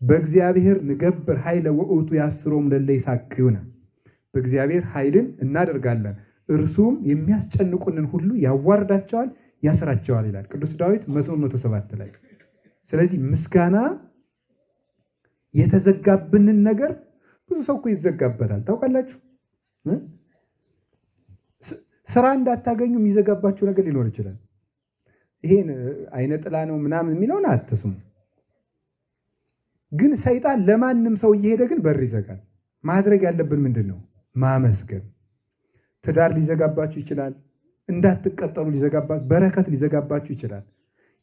በእግዚአብሔር ንገብር ኃይለ ወኡቱ ያስሮም ለለ ይሳቅዩና በእግዚአብሔር ኃይልን እናደርጋለን እርሱም የሚያስጨንቁንን ሁሉ ያዋርዳቸዋል ያስራቸዋል ይላል ቅዱስ ዳዊት መዝሙር 107 ላይ። ስለዚህ ምስጋና የተዘጋብንን ነገር ብዙ ሰው እኮ ይዘጋበታል ታውቃላችሁ። ስራ እንዳታገኙ የሚዘጋባችሁ ነገር ሊኖር ይችላል። ይሄን አይነ ጥላ ነው ምናምን የሚለውን አትስሙ። ግን ሰይጣን ለማንም ሰው እየሄደ ግን በር ይዘጋል። ማድረግ ያለብን ምንድነው? ማመስገን። ትዳር ሊዘጋባችሁ ይችላል። እንዳትቀጠሉ ሊዘጋባችሁ፣ በረከት ሊዘጋባችሁ ይችላል።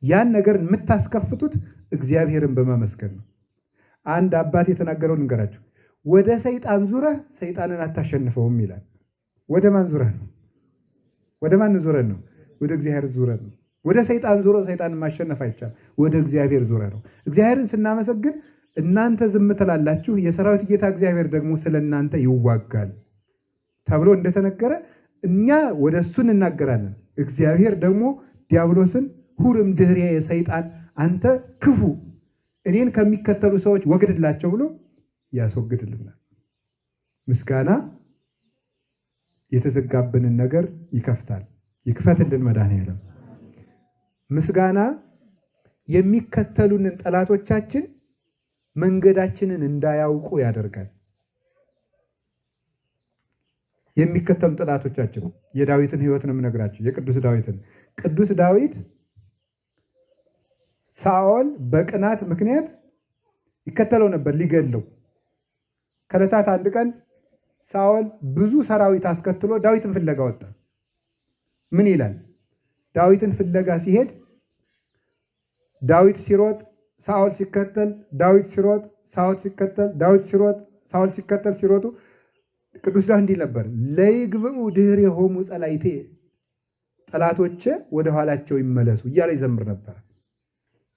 ያን ነገር የምታስከፍቱት እግዚአብሔርን በማመስገን ነው። አንድ አባት የተናገረውን እንገራችሁ። ወደ ሰይጣን ዙረህ ሰይጣንን አታሸንፈውም ይላል። ወደ ማን ዙረህ ነው? ወደ ማን ዙረህ ነው? ወደ እግዚአብሔር ዙረህ ነው። ወደ ሰይጣን ዙሮ ሰይጣንን ማሸነፍ አይቻልም። ወደ እግዚአብሔር ዙረህ ነው። እግዚአብሔርን ስናመሰግን እናንተ ዝም ትላላችሁ፣ የሰራዊት ጌታ እግዚአብሔር ደግሞ ስለእናንተ ይዋጋል ተብሎ እንደተነገረ እኛ ወደ እሱ እንናገራለን። እግዚአብሔር ደግሞ ዲያብሎስን ሁርም ድህሬ ሰይጣን አንተ ክፉ እኔን ከሚከተሉ ሰዎች ወግድላቸው ብሎ ያስወግድልናል። ምስጋና የተዘጋብንን ነገር ይከፍታል። ይክፈትልን መድኃኔዓለም። ምስጋና የሚከተሉንን ጠላቶቻችን መንገዳችንን እንዳያውቁ ያደርጋል። የሚከተሉ ጠላቶቻችን የዳዊትን ሕይወት ነው የምነግራችሁ። የቅዱስ ዳዊትን ቅዱስ ዳዊት ሳኦል በቅናት ምክንያት ይከተለው ነበር ሊገለው። ከዕለታት አንድ ቀን ሳኦል ብዙ ሰራዊት አስከትሎ ዳዊትን ፍለጋ ወጣ። ምን ይላል? ዳዊትን ፍለጋ ሲሄድ ዳዊት ሲሮጥ ሳኦል ሲከተል፣ ዳዊት ሲሮጥ ሳኦል ሲከተል፣ ዳዊት ሲሮጥ ሳኦል ሲከተል ሲሮጡ ቅዱስ ዳዊት እንዲህ ነበር፣ ለይግብኡ ድኅሬሆሙ ጸላይቴ፣ ጠላቶቼ ወደ ኋላቸው ይመለሱ እያለ ይዘምር ነበር።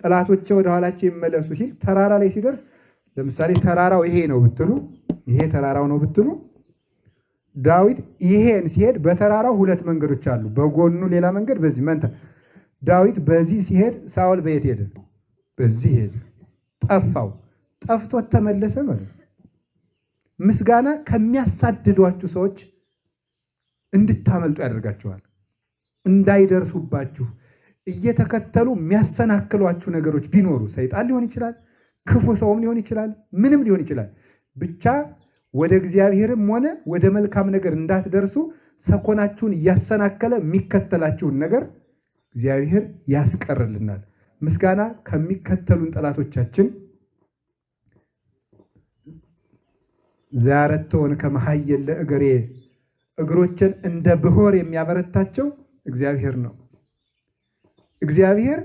ጠላቶቼ ወደ ኋላቸው ይመለሱ ሲል ተራራ ላይ ሲደርስ፣ ለምሳሌ ተራራው ይሄ ነው ብትሉ፣ ይሄ ተራራው ነው ብትሉ፣ ዳዊት ይሄን ሲሄድ በተራራው ሁለት መንገዶች አሉ። በጎኑ ሌላ መንገድ፣ በዚህ መንታ። ዳዊት በዚህ ሲሄድ ሳኦል በየት ሄደ? በዚህ ሄደ። ጠፋው። ጠፍቶት ተመለሰ ማለት ነው። ምስጋና ከሚያሳድዷችሁ ሰዎች እንድታመልጡ ያደርጋችኋል። እንዳይደርሱባችሁ እየተከተሉ የሚያሰናክሏችሁ ነገሮች ቢኖሩ ሰይጣን ሊሆን ይችላል፣ ክፉ ሰውም ሊሆን ይችላል፣ ምንም ሊሆን ይችላል። ብቻ ወደ እግዚአብሔርም ሆነ ወደ መልካም ነገር እንዳትደርሱ ሰኮናችሁን እያሰናከለ የሚከተላችሁን ነገር እግዚአብሔር ያስቀርልናል። ምስጋና ከሚከተሉን ጠላቶቻችን ዛረተውን ከመሐየለ እግሬ፣ እግሮችን እንደ ብሆር የሚያበረታቸው እግዚአብሔር ነው። እግዚአብሔር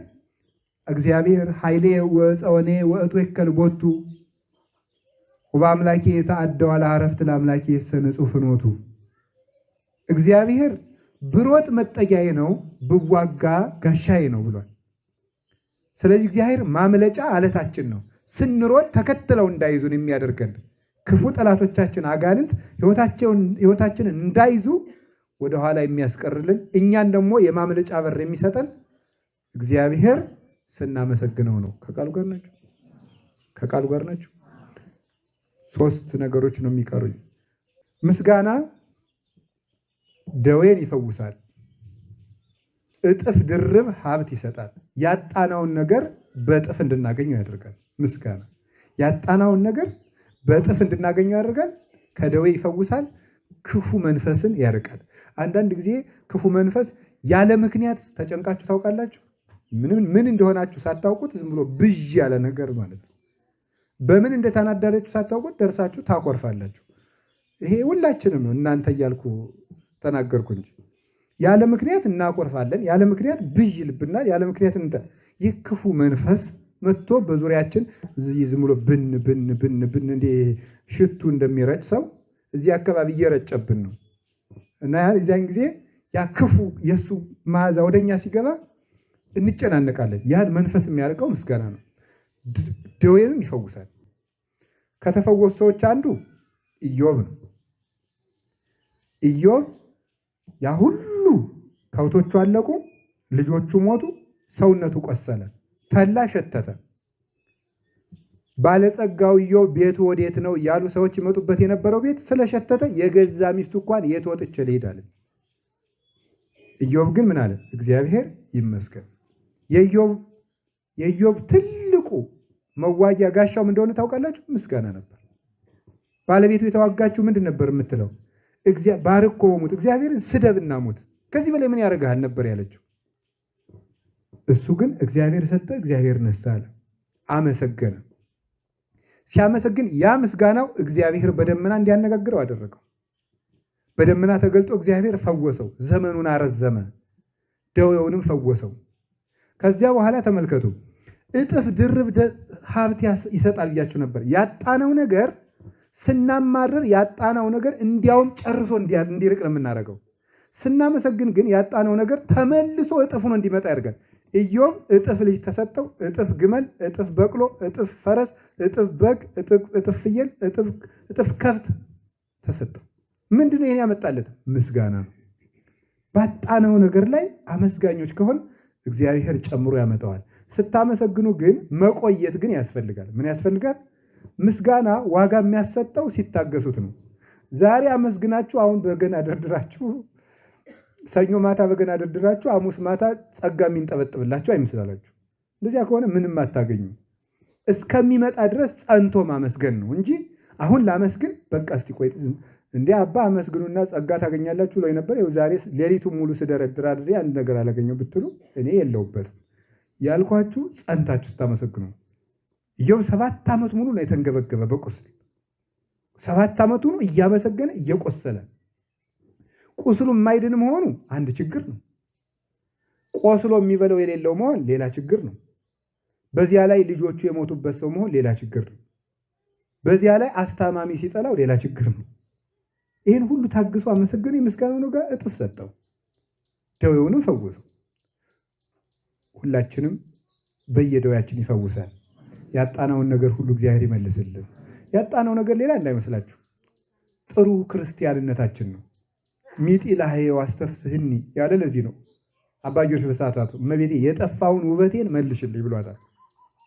ኃይሌ ወፀወኔ ወእቱ ይከልቦቱ ወበአምላኬ የተአደው አለ አረፍት ለአምላኬ የሰነጹ ፍኖቱ። እግዚአብሔር ብሮጥ መጠጊያዬ ነው፣ ብዋጋ ጋሻዬ ነው ብሏል። ስለዚህ እግዚአብሔር ማምለጫ አለታችን ነው። ስንሮጥ ተከትለው እንዳይዙን የሚያደርገን ክፉ ጠላቶቻችን አጋንንት ሕይወታችንን እንዳይዙ ወደኋላ የሚያስቀርልን፣ እኛን ደግሞ የማምለጫ በር የሚሰጠን እግዚአብሔር ስናመሰግነው ነው። ከቃሉ ጋር ናቸው። ከቃሉ ጋር ናቸው። ሶስት ነገሮች ነው የሚቀሩኝ። ምስጋና ደዌን ይፈውሳል፣ እጥፍ ድርብ ሀብት ይሰጣል። ያጣናውን ነገር በእጥፍ እንድናገኘው ያደርጋል። ምስጋና ያጣናውን ነገር በእጥፍ እንድናገኘው ያደርጋል። ከደዌ ይፈውሳል፣ ክፉ መንፈስን ያርቃል። አንዳንድ ጊዜ ክፉ መንፈስ ያለ ምክንያት ተጨንቃችሁ ታውቃላችሁ? ምን እንደሆናችሁ ሳታውቁት ዝም ብሎ ብዥ ያለ ነገር ማለት ነው። በምን እንደተናደረችሁ ሳታውቁት ደርሳችሁ ታኮርፋላችሁ። ይሄ ሁላችንም ነው። እናንተ እያልኩ ተናገርኩ እንጂ ያለ ምክንያት እናኮርፋለን፣ ያለ ምክንያት ብዥ ይልብናል፣ ያለ ምክንያት ይህ ክፉ መንፈስ መጥቶ በዙሪያችን ዝም ብሎ ብን እንደ ሽቱ እንደሚረጭ ሰው እዚህ አካባቢ እየረጨብን ነው። እና የዚያን ጊዜ ያ ክፉ የእሱ መዓዛ ወደኛ ሲገባ እንጨናነቃለን። ያን መንፈስ የሚያርቀው ምስጋና ነው። ደዌንም ይፈውሳል። ከተፈወሱ ሰዎች አንዱ ኢዮብ ነው። ኢዮብ ያ ሁሉ ከብቶቹ አለቁ፣ ልጆቹ ሞቱ፣ ሰውነቱ ቆሰለ፣ ተላ ሸተተ። ባለጸጋው ኢዮብ ቤቱ ወዴት ነው እያሉ ሰዎች ይመጡበት የነበረው ቤት ስለሸተተ የገዛ ሚስቱ እንኳን የት ወጥቼ ልሄድ አለ። ኢዮብ ግን ምን አለ? እግዚአብሔር ይመስገን። የኢዮብ ትልቁ መዋጊያ ጋሻው ምን እንደሆነ ታውቃላችሁ? ምስጋና ነበር። ባለቤቱ የተዋጋችሁ ምንድን ነበር የምትለው? ባርኮ በሙት እግዚአብሔርን ስደብና ሙት፣ ከዚህ በላይ ምን ያደርግሃል ነበር ያለችው። እሱ ግን እግዚአብሔር ሰጠ፣ እግዚአብሔር ነሳ አለ። አመሰገነ። ሲያመሰግን ያ ምስጋናው እግዚአብሔር በደመና እንዲያነጋግረው አደረገው። በደመና ተገልጦ እግዚአብሔር ፈወሰው፣ ዘመኑን አረዘመ፣ ደዌውንም ፈወሰው። ከዚያ በኋላ ተመልከቱ፣ እጥፍ ድርብ ሀብት ይሰጣል ብያችሁ ነበር። ያጣነው ነገር ስናማርር ያጣነው ነገር እንዲያውም ጨርሶ እንዲርቅ ነው የምናደርገው። ስናመሰግን ግን ያጣነው ነገር ተመልሶ እጥፍ ሆኖ እንዲመጣ ያደርጋል። ኢዮብ እጥፍ ልጅ ተሰጠው፣ እጥፍ ግመል፣ እጥፍ በቅሎ፣ እጥፍ ፈረስ፣ እጥፍ በግ፣ እጥፍ ፍየል፣ እጥፍ ከብት ተሰጠው። ምንድነው ይሄን ያመጣለት? ምስጋና ነው። ባጣነው ነገር ላይ አመስጋኞች ከሆን እግዚአብሔር ጨምሮ ያመጣዋል። ስታመሰግኑ ግን መቆየት ግን ያስፈልጋል። ምን ያስፈልጋል? ምስጋና ዋጋ የሚያሰጠው ሲታገሱት ነው። ዛሬ አመስግናችሁ አሁን በገና ደርድራችሁ ሰኞ ማታ በገና ደርድራችሁ ሐሙስ ማታ ጸጋ የሚንጠበጥብላችሁ አይመስላላችሁ። እንደዚያ ከሆነ ምንም አታገኙ። እስከሚመጣ ድረስ ጸንቶ ማመስገን ነው እንጂ አሁን ላመስግን በቃ እስቲ ቆይ እንዴ አባ አመስግኑና ጸጋ ታገኛላችሁ ብሎኝ ነበር። ይኸው ዛሬ ሌሊቱን ሙሉ ስደረድር አድሬ አንድ ነገር አላገኘው ብትሉ እኔ የለውበትም ያልኳችሁ ጸንታችሁ ስታመሰግኑ። ኢዮብ 7 ዓመት ሙሉ ነው የተንገበገበ በቁስል 7 ዓመቱ ነው እያመሰገነ እየቆሰለ። ቁስሉ የማይድን መሆኑ አንድ ችግር ነው። ቆስሎ የሚበለው የሌለው መሆን ሌላ ችግር ነው። በዚያ ላይ ልጆቹ የሞቱበት ሰው መሆን ሌላ ችግር ነው። በዚያ ላይ አስታማሚ ሲጠላው ሌላ ችግር ነው። ይህን ሁሉ ታግሶ አመሰገነ። የምስጋናው ጋር እጥፍ ሰጠው፣ ደዌውንም ፈወሰው። ሁላችንም በየደዌያችን ይፈውሳል። ያጣናውን ነገር ሁሉ እግዚአብሔር ይመልስልን። ያጣናው ነገር ሌላ እንዳይመስላችሁ ጥሩ ክርስቲያንነታችን ነው። ሚጢ ለሐየው አስተፍስህኒ ያለ ለዚህ ነው አባ ጊዮርጊስ በሰዓታቱ እመቤቴ የጠፋውን ውበቴን መልሽልኝ ብሏታል።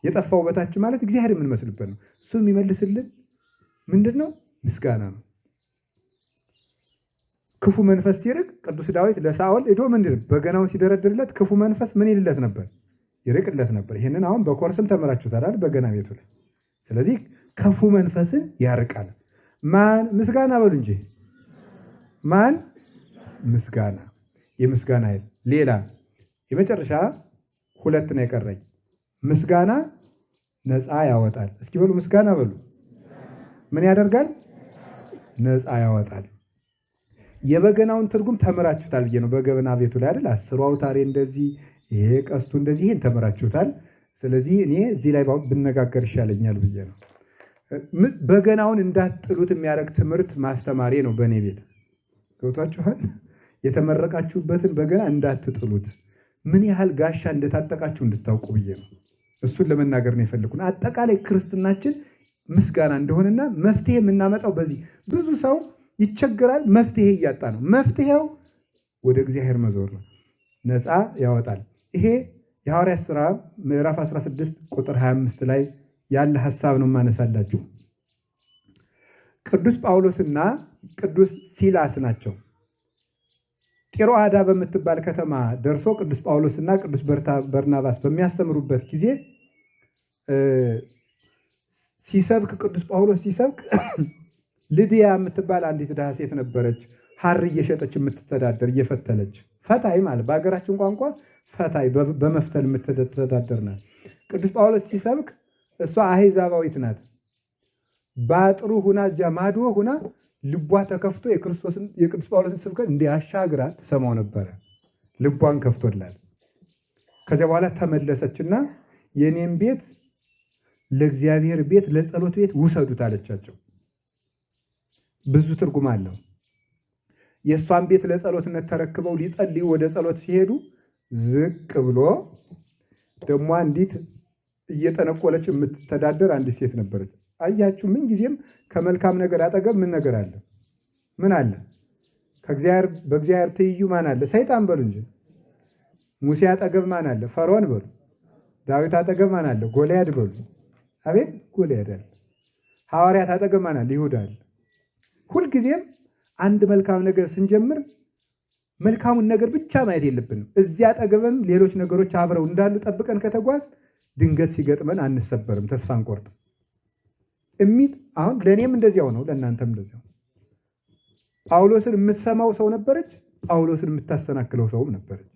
የጠፋው ውበታችን ማለት እግዚአብሔር የምንመስልበት ነው። እሱ የሚመልስልን ምንድነው? ምስጋና ነው። ክፉ መንፈስ ሲርቅ ቅዱስ ዳዊት ለሳኦል ሄዶ ምንድነው በገናውን ሲደረድርለት ክፉ መንፈስ ምን ይልለት ነበር? ይርቅለት ነበር። ይሄንን አሁን በኮርስም ተመራችሁታል አይደል? በገና ቤቱ ላይ። ስለዚህ ክፉ መንፈስን ያርቃል። ማን? ምስጋና በሉ እንጂ ማን? ምስጋና። የምስጋና ኃይል። ሌላ የመጨረሻ 2 ነው የቀረኝ። ምስጋና ነፃ ያወጣል። እስኪ በሉ ምስጋና በሉ። ምን ያደርጋል? ነፃ ያወጣል። የበገናውን ትርጉም ተምራችሁታል ብዬ ነው። በገበና ቤቱ ላይ አይደል? 10 አውታሬ እንደዚህ፣ ይሄ ቀስቱ እንደዚህ፣ ይሄን ተምራችሁታል። ስለዚህ እኔ እዚህ ላይ ብነጋገር ይሻለኛል ብዬ ነው። በገናውን እንዳትጥሉት የሚያደርግ ትምህርት ማስተማሪ ነው በእኔ ቤት። ገብቷችኋል? የተመረቃችሁበትን በገና እንዳትጥሉት፣ ምን ያህል ጋሻ እንደታጠቃችሁ እንድታውቁ ብዬ ነው። እሱን ለመናገር ነው የፈለኩት። አጠቃላይ ክርስትናችን ምስጋና እንደሆነና መፍትሄ የምናመጣው በዚህ ብዙ ሰው ይቸገራል። መፍትሄ እያጣ ነው። መፍትሄው ወደ እግዚአብሔር መዞር ነው። ነፃ ያወጣል። ይሄ የሐዋርያት ሥራ ምዕራፍ 16 ቁጥር 25 ላይ ያለ ሐሳብ ነው የማነሳላችሁ። ቅዱስ ጳውሎስና ቅዱስ ሲላስ ናቸው። ጢሮአዳ በምትባል ከተማ ደርሶ ቅዱስ ጳውሎስና ቅዱስ በርናባስ በሚያስተምሩበት ጊዜ ሲሰብክ ቅዱስ ጳውሎስ ሲሰብክ ልድያ የምትባል አንዲት ድሃ ሴት ነበረች። ሐር እየሸጠች የምትተዳደር እየፈተለች፣ ፈታይ ማለት በሀገራችን ቋንቋ ፈታይ በመፍተል የምትተዳደር ናት። ቅዱስ ጳውሎስ ሲሰብክ እሷ አሕዛባዊት ናት። በአጥሩ ሁና እዚያ ማዶ ሁና ልቧ ተከፍቶ የቅዱስ ጳውሎስን ስብከት እንዲያሻግራ ትሰማው ነበረ። ልቧን ከፍቶላል። ከዚያ በኋላ ተመለሰችና የኔም ቤት ለእግዚአብሔር ቤት ለጸሎት ቤት ውሰዱት አለቻቸው። ብዙ ትርጉም አለው። የእሷን ቤት ለጸሎትነት ተረክበው ሊጸልዩ ወደ ጸሎት ሲሄዱ ዝቅ ብሎ ደግሞ አንዲት እየጠነቆለች የምትተዳደር አንዲት ሴት ነበረች። አያችሁ፣ ምን ጊዜም ከመልካም ነገር አጠገብ ምን ነገር አለ? ምን አለ? በእግዚአብሔር ትይዩ ማን አለ? ሰይጣን በሉ እንጂ። ሙሴ አጠገብ ማን አለ? ፈርዖን በሉ። ዳዊት አጠገብ ማን አለ? ጎልያድ በሉ አቤት ጎልያድ አለ። ሐዋርያት አጠገብ ማን አለ? ይሁዳ አለ። ሁልጊዜም አንድ መልካም ነገር ስንጀምር መልካሙን ነገር ብቻ ማየት የለብንም። እዚያ አጠገብም ሌሎች ነገሮች አብረው እንዳሉ ጠብቀን ከተጓዝ ድንገት ሲገጥመን አንሰበርም፣ ተስፋ አንቆርጥም። አሁን ለእኔም እንደዚያው ነው፣ ለእናንተም እንደዚያው። ጳውሎስን የምትሰማው ሰው ነበረች፣ ጳውሎስን የምታሰናክለው ሰውም ነበረች።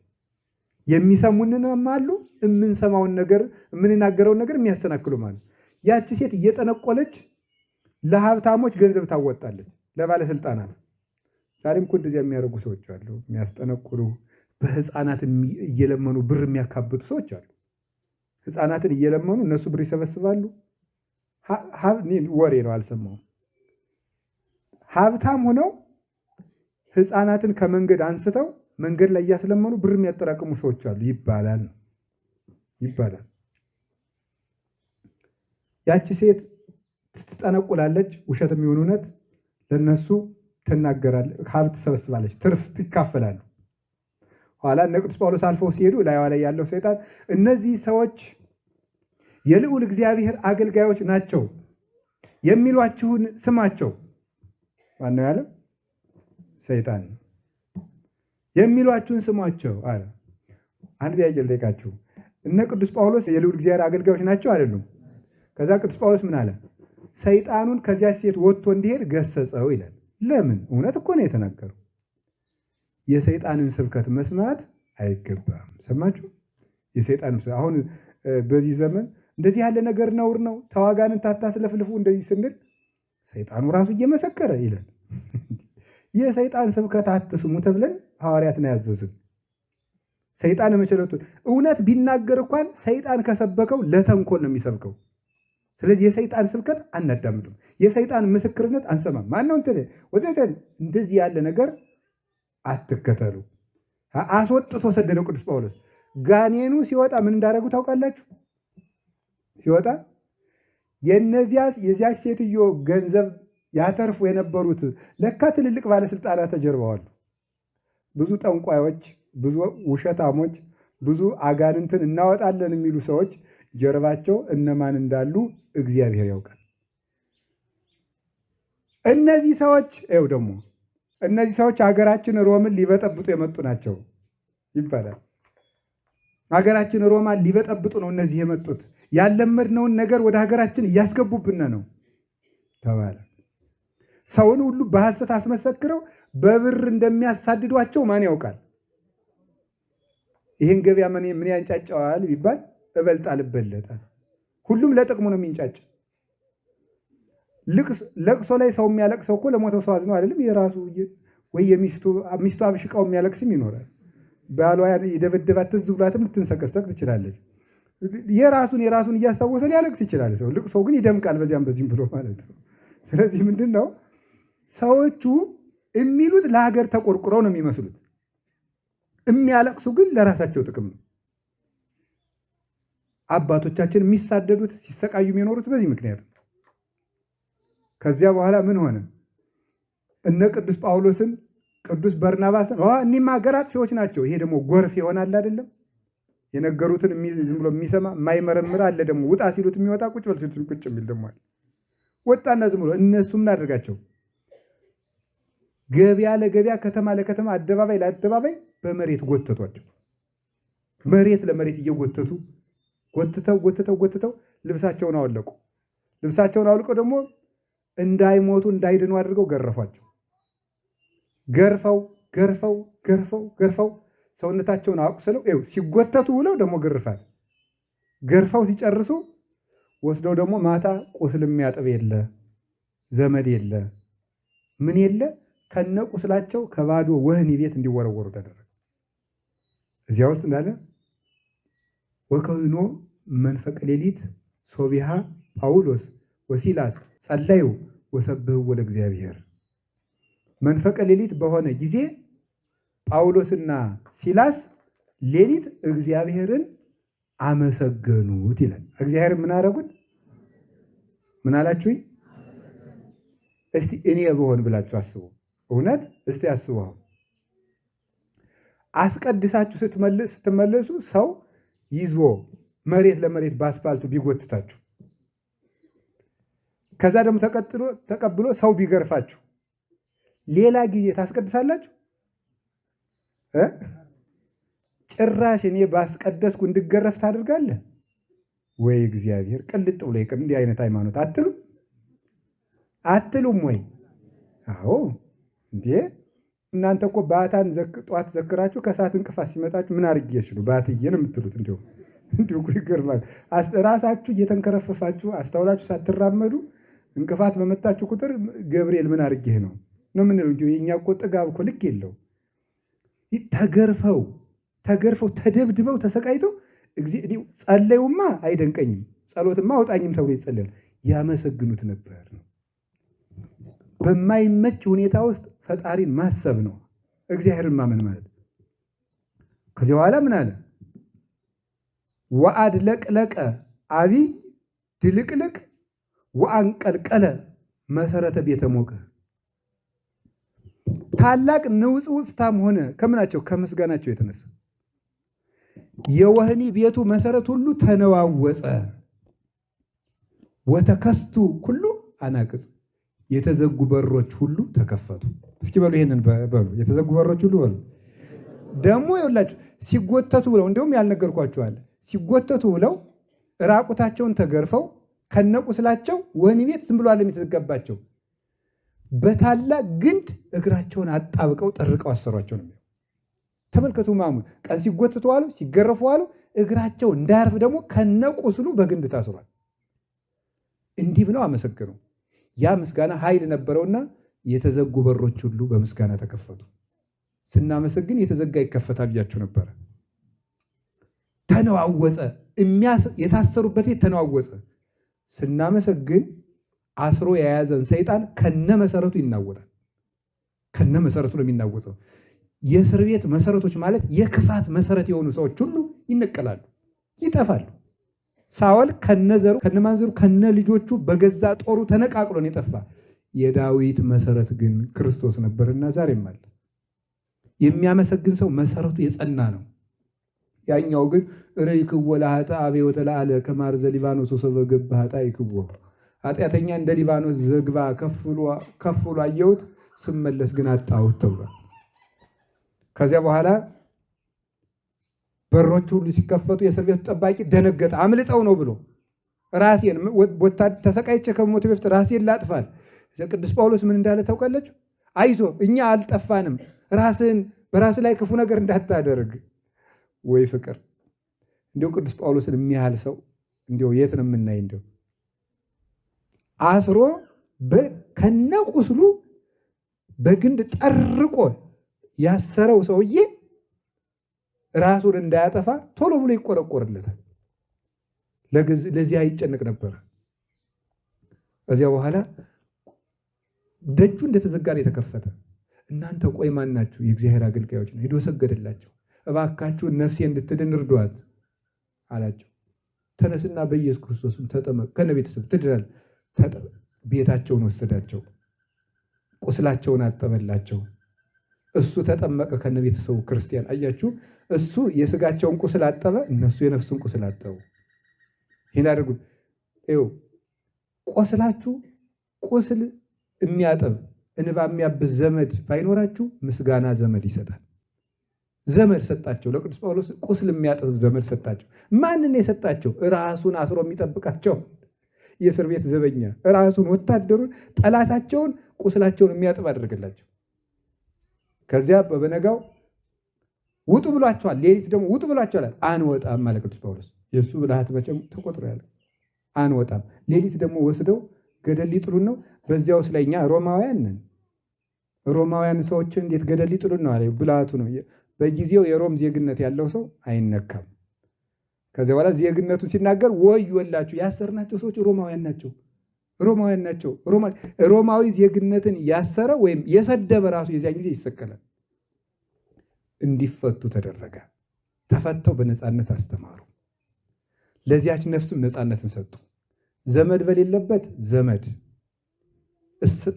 የሚሰሙንንም አሉ፣ የምንሰማውን ነገር የምንናገረውን ነገር የሚያሰናክሉም አሉ። ያቺ ሴት እየጠነቆለች ለሀብታሞች ገንዘብ ታወጣለች፣ ለባለስልጣናት። ዛሬም እኮ እንደዚያ የሚያደርጉ ሰዎች አሉ፣ የሚያስጠነቁሉ፣ በህፃናት እየለመኑ ብር የሚያካብቱ ሰዎች አሉ። ህፃናትን እየለመኑ እነሱ ብር ይሰበስባሉ። ወሬ ነው አልሰማሁም። ሀብታም ሆነው ህፃናትን ከመንገድ አንስተው መንገድ ላይ እያስለመኑ ብር የሚያጠራቅሙ ሰዎች አሉ ይባላል። ያቺ ሴት ትጠነቁላለች፣ ውሸት የሚሆን እውነት ለነሱ ትናገራለች፣ ሀብት ትሰበስባለች፣ ትርፍ ትካፈላሉ። ኋላ እነ ቅዱስ ጳውሎስ አልፈው ሲሄዱ ላይዋ ላይ ያለው ሰይጣን እነዚህ ሰዎች የልዑል እግዚአብሔር አገልጋዮች ናቸው የሚሏችሁን ስማቸው። ማነው ያለው? ሰይጣን። የሚሏችሁን ስሟቸው አለ። አንድ ጥያቄ ልጠይቃችሁ። እነ ቅዱስ ጳውሎስ የልዑል እግዚአብሔር አገልጋዮች ናቸው አይደሉም? ከዛ ቅዱስ ጳውሎስ ምን አለ? ሰይጣኑን ከዚያ ሴት ወጥቶ እንዲሄድ ገሰጸው ይላል። ለምን? እውነት እኮ ነው የተናገረው። የሰይጣንን ስብከት መስማት አይገባም። ሰማችሁ? የሰይጣን አሁን በዚህ ዘመን እንደዚህ ያለ ነገር ነውር ነው፣ ተዋጋንን ታታስለፍልፉ እንደዚህ ስንል ሰይጣኑ ራሱ እየመሰከረ ይላል። የሰይጣን ስብከት አትስሙ ተብለን ሐዋርያትን ያዘዙን። ሰይጣን መቸለቱ እውነት ቢናገር እንኳን ሰይጣን ከሰበከው ለተንኮል ነው የሚሰብከው። ስለዚህ የሰይጣን ስብከት አናዳምጥም፣ የሰይጣን ምስክርነት አንሰማም። ማነው እንትን ወዘተን እንደዚህ ያለ ነገር አትከተሉ። አስወጥቶ ሰደደው ቅዱስ ጳውሎስ። ጋኔኑ ሲወጣ ምን እንዳደረጉ ታውቃላችሁ? ሲወጣ የዚያች ሴትዮ ገንዘብ ያተርፉ የነበሩት ለካ ትልልቅ ባለስልጣናት ተጀርበዋል። ብዙ ጠንቋዮች፣ ብዙ ውሸታሞች፣ ብዙ አጋንንትን እናወጣለን የሚሉ ሰዎች ጀርባቸው እነማን እንዳሉ እግዚአብሔር ያውቃል። እነዚህ ሰዎች ሀገራችን ሮምን ሊበጠብጡ የመጡ ናቸው ይባላል። ሀገራችን ሮማን ሊበጠብጡ ነው እነዚህ የመጡት፣ ያለመድነውን ነገር ወደ ሀገራችን እያስገቡብን ነው ተባለ። ሰውን ሁሉ በሐሰት አስመሰክረው በብር እንደሚያሳድዷቸው ማን ያውቃል? ይህን ገበያ ምን ያንጫጫዋል ቢባል እበልጣል እበለጣል። ሁሉም ለጥቅሙ ነው የሚንጫጭ። ለቅሶ ላይ ሰው የሚያለቅሰው እኮ ለሞተው ሰው አዝነው አይደለም። የራሱ ወይ ሚስቱ አብሽቃው የሚያለቅስም ይኖራል። ባሏ የደበደባት ትዝ ብሏትም ልትንሰቀሰቅ ትችላለች። የራሱን እያስታወሰ ሊያለቅስ ይችላል ሰው። ልቅሶ ግን ይደምቃል በዚያም በዚህም ብሎ ማለት ነው። ስለዚህ ምንድን ነው ሰዎቹ የሚሉት ለሀገር ተቆርቁረው ነው የሚመስሉት፣ የሚያለቅሱ ግን ለራሳቸው ጥቅም ነው። አባቶቻችን የሚሳደዱት ሲሰቃዩ የሚኖሩት በዚህ ምክንያት ነው። ከዚያ በኋላ ምን ሆነ? እነ ቅዱስ ጳውሎስን ቅዱስ በርናባስን እኒህማ ሀገር አጥፊዎች ናቸው። ይሄ ደግሞ ጎርፍ ይሆናል አይደለም። የነገሩትን ዝም ብሎ የሚሰማ የማይመረምር አለ። ደግሞ ውጣ ሲሉት የሚወጣ ቁጭ በል ሲሉት ቁጭ የሚል ደግሞ አለ። ወጣና ዝም ብሎ እነሱ ምን አደረጋቸው? ገበያ ለገበያ፣ ከተማ ለከተማ፣ አደባባይ ለአደባባይ በመሬት ጎተቷቸው። መሬት ለመሬት እየጎተቱ ጎትተው ልብሳቸውን አወለቁ። ልብሳቸውን አውልቀው ደግሞ እንዳይሞቱ እንዳይድኑ አድርገው ገረፏቸው። ገርፈው ሰውነታቸውን አቁስለው ሲጎተቱ ውለው ደግሞ ግርፋት ገርፈው ሲጨርሱ ወስደው ደግሞ ማታ ቁስል የሚያጥብ የለ ዘመድ የለ ምን የለ ከነ ቁስላቸው ከባዶ ወህኒ ቤት እንዲወረወሩ ተደረገ። እዚያ ውስጥ እንዳለ ወከዊኖ መንፈቀ ሌሊት ሶቢሃ ጳውሎስ ወሲላስ ጸለዩ ወሰብህው ለእግዚአብሔር። መንፈቀ ሌሊት በሆነ ጊዜ ጳውሎስና ሲላስ ሌሊት እግዚአብሔርን አመሰገኑት ይላል። እግዚአብሔር ምን አደረጉት? ምን አላችሁኝ? እስቲ እኔ በሆን ብላችሁ አስቡ። እውነት እስቲ አስቡ። አስቀድሳችሁ ስትመለሱ ሰው ይዞ መሬት ለመሬት በአስፋልቱ ቢጎትታችሁ ከዛ ደግሞ ተቀብሎ ሰው ቢገርፋችሁ ሌላ ጊዜ ታስቀድሳላችሁ? ጭራሽ እኔ ባስቀደስኩ እንድገረፍ ታደርጋለህ ወይ? እግዚአብሔር ቅልጥ ብሎ ይቅር። እንዲህ አይነት ሃይማኖት አትሉም ወይ? አዎ እንዴ! እናንተ እኮ ባታን ጧት ዘክራችሁ ከሰዓት እንቅፋት ሲመጣችሁ ምን አድርጌሽ ነው ባትዬ ነው የምትሉት። እንዲሁ ይገርማል። ራሳችሁ እየተንከረፈፋችሁ አስተውላችሁ ሳትራመዱ እንቅፋት በመታችሁ ቁጥር ገብርኤል ምን አድርጌህ ነው የምንለው እንጂ የእኛ እኮ ጥጋብ እኮ ልክ የለው። ተገርፈው ተደብድበው ተሰቃይተው ጸለዩማ አይደንቀኝም፣ ጸሎትማ አውጣኝም ተብሎ ይጸለያል። ያመሰግኑት ነበር። በማይመች ሁኔታ ውስጥ ፈጣሪን ማሰብ ነው እግዚአብሔርን ማመን ማለት። ከዚህ በኋላ ምን አለ? ወአድለቅለቀ አቢይ ድልቅልቅ ወአንቀልቀለ መሰረተ ቤተ ሞቀ። ታላቅ ንውጽውጽታም ሆነ ከምናቸው? ከምስጋናቸው የተነሳ የወህኒ ቤቱ መሰረት ሁሉ ተነዋወጸ። ወተከስቱ ሁሉ አናቅጽ፣ የተዘጉ በሮች ሁሉ ተከፈቱ። እስኪ በሉ ይሄንን በሉ። የተዘጉ በሮች ሁሉ በሉ። ደግሞ ይኸውላችሁ ሲጎተቱ ብለው እንደውም ያልነገርኳችኋል። ሲጎተቱ ብለው ራቁታቸውን ተገርፈው ከነቁስላቸው ወህኒ ቤት ዝም ብሎ አለም የተዘጋባቸው በታላቅ ግንድ እግራቸውን አጣብቀው ጠርቀው አሰሯቸው ነው። ተመልከቱ። ማሙ ቀን ሲጎተቱ አሉ፣ ሲገረፉ አሉ። እግራቸው እንዳያርፍ ደግሞ ከነቁስሉ በግንድ ታስሯል። እንዲህ ብለው አመሰገኑ። ያ ምስጋና ኃይል ነበረውና የተዘጉ በሮች ሁሉ በምስጋና ተከፈቱ። ስናመሰግን የተዘጋ ይከፈታል ብያችሁ ነበረ። ተነዋወጸ። የታሰሩበት ቤት ተነዋወጸ። ስናመሰግን አስሮ የያዘን ሰይጣን ከነመሰረቱ ይናወጣል። ከነመሰረቱ ነው የሚናወጠው። የእስር ቤት መሰረቶች ማለት የክፋት መሰረት የሆኑ ሰዎች ሁሉ ይነቀላሉ፣ ይጠፋሉ። ሳኦል ከነዘሩ ከነማንዘሩ ከነልጆቹ በገዛ ጦሩ ተነቃቅሎ ነው የጠፋ። የዳዊት መሰረት ግን ክርስቶስ ነበርና ዛሬም አለ። የሚያመሰግን ሰው መሰረቱ የጸና ነው። ያኛው ግን ርይክዎ ለኃጥእ ወተለዓለ ከማር ዘሊባኖስ ወሰበገብ ኃጥአይክዎ፣ ኃጢአተኛ እንደ ሊባኖስ ዘግባ ከፍ ብሎ አየሁት ስመለስ ግን አጣሁት ተብሏል። ከዚያ በኋላ በሮቹ ሁሉ ሲከፈቱ የእስር ቤቱ ጠባቂ ደነገጠ። አምልጠው ነው ብሎ ራሴን ተሰቃይቼ ከሞት በፊት ራሴን ላጥፋል። ቅዱስ ጳውሎስ ምን እንዳለ ታውቃለች? አይዞ እኛ አልጠፋንም፣ ራስህን በራስ ላይ ክፉ ነገር እንዳታደርግ። ወይ ፍቅር! እንዲሁ ቅዱስ ጳውሎስን የሚያህል ሰው እንዲሁ የት ነው የምናይ? እንዲሁ አስሮ ከነቁስሉ በግንድ ጠርቆ ያሰረው ሰውዬ ራሱን እንዳያጠፋ ቶሎ ብሎ ይቆረቆርለታል። ለዚህ አይጨነቅ ነበር። ከዚያ በኋላ ደጁ እንደተዘጋ ነው የተከፈተ። እናንተ ቆይ ማን ናችሁ? የእግዚአብሔር አገልጋዮች ነው። ሄዶ ሰገደላቸው። እባካችሁን ነፍሴ እንድትድን እርዷት አላቸው። ተነስና በኢየሱስ ክርስቶስም ተጠመቅ፣ ከነ ቤተሰብ ትድናል። ቤታቸውን ወሰዳቸው፣ ቁስላቸውን አጠበላቸው። እሱ ተጠመቀ ከነ ቤተሰቡ ክርስቲያን። አያችሁ፣ እሱ የስጋቸውን ቁስል አጠበ፣ እነሱ የነፍሱን ቁስል አጠቡ። ይህን አድርጉ። ይኸው ቆስላችሁ ቁስል የሚያጠብ እንባ የሚያብስ ዘመድ ባይኖራችሁ ምስጋና ዘመድ ይሰጣል። ዘመድ ሰጣቸው። ለቅዱስ ጳውሎስ ቁስል የሚያጠብ ዘመድ ሰጣቸው። ማንን የሰጣቸው? ራሱን አስሮ የሚጠብቃቸው የእስር ቤት ዘበኛ፣ ራሱን ወታደሩን፣ ጠላታቸውን ቁስላቸውን የሚያጥብ አደረገላቸው። ከዚያ በበነጋው ውጡ ብሏቸዋል። ሌሊት ደግሞ ውጡ ብሏቸዋል። አንወጣም ማለት ቅዱስ ጳውሎስ። የእሱ ብልሃት መቼም ተቆጥሮ ያለ አንወጣም። ሌሊት ደግሞ ወስደው ገደል ሊጥሉን ነው። በዚያ ውስጥ ላይ እኛ ሮማውያን ነን። ሮማውያን ሰዎችን እንዴት ገደል ሊጥሉን ነው አለ። ብልሃቱ ነው። በጊዜው የሮም ዜግነት ያለው ሰው አይነካም። ከዚያ በኋላ ዜግነቱ ሲናገር ወዮላችሁ፣ ያሰርናቸው ሰዎች ሮማውያን ናቸው፣ ሮማውያን ናቸው። ሮማዊ ዜግነትን ያሰረ ወይም የሰደበ ራሱ የዚያን ጊዜ ይሰቀላል። እንዲፈቱ ተደረገ። ተፈተው በነፃነት አስተማሩ። ለዚያች ነፍስም ነፃነትን ሰጡ። ዘመድ በሌለበት ዘመድ፣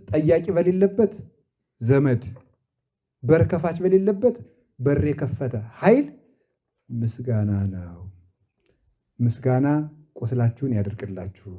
ጠያቂ በሌለበት ዘመድ፣ በር ከፋች በሌለበት በር የከፈተ ኃይል ምስጋና ነው። ምስጋና ቁስላችሁን ያደርቅላችሁ።